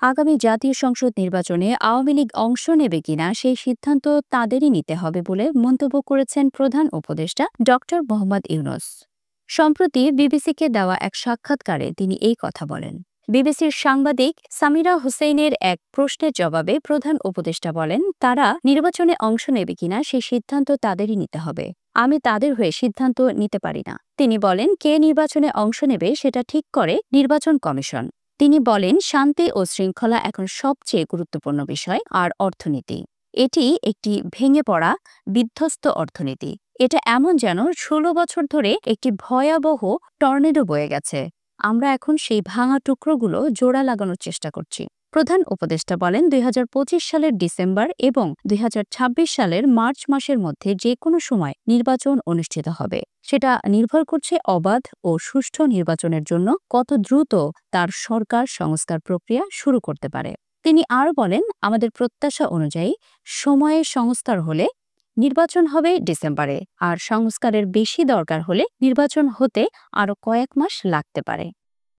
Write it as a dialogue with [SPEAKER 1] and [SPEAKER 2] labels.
[SPEAKER 1] আগামী জাতীয় সংসদ নির্বাচনে আওয়ামী লীগ অংশ নেবে কিনা সেই সিদ্ধান্ত তাদেরই নিতে হবে বলে মন্তব্য করেছেন প্রধান উপদেষ্টা ড মোহাম্মদ ইউনূস। সম্প্রতি বিবিসিকে দেওয়া এক সাক্ষাৎকারে তিনি এই কথা বলেন। বিবিসির সাংবাদিক সামিরা হোসেইনের এক প্রশ্নের জবাবে প্রধান উপদেষ্টা বলেন, তারা নির্বাচনে অংশ নেবে কিনা সেই সিদ্ধান্ত তাদেরই নিতে হবে। আমি তাদের হয়ে সিদ্ধান্ত নিতে পারি না। তিনি বলেন, কে নির্বাচনে অংশ নেবে সেটা ঠিক করে নির্বাচন কমিশন। তিনি বলেন, শান্তি ও শৃঙ্খলা এখন সবচেয়ে গুরুত্বপূর্ণ বিষয়। আর অর্থনীতি, এটি একটি ভেঙে পড়া বিধ্বস্ত অর্থনীতি। এটা এমন যেন ১৬ বছর ধরে একটি ভয়াবহ টর্নেডো বয়ে গেছে। আমরা এখন সেই ভাঙা টুকরোগুলো জোড়া লাগানোর চেষ্টা করছি। প্রধান উপদেষ্টা বলেন, ২০২৫ সালের ডিসেম্বর এবং ২০২৬ সালের মার্চ মাসের মধ্যে যে কোনো সময় নির্বাচন অনুষ্ঠিত হবে। সেটা নির্ভর করছে অবাধ ও সুষ্ঠু নির্বাচনের জন্য কত দ্রুত তার সরকার সংস্কার প্রক্রিয়া শুরু করতে পারে। তিনি আরও বলেন, আমাদের প্রত্যাশা অনুযায়ী সময়ে সংস্কার হলে নির্বাচন হবে ডিসেম্বরে, আর সংস্কারের বেশি দরকার হলে নির্বাচন হতে আরও কয়েক মাস লাগতে পারে।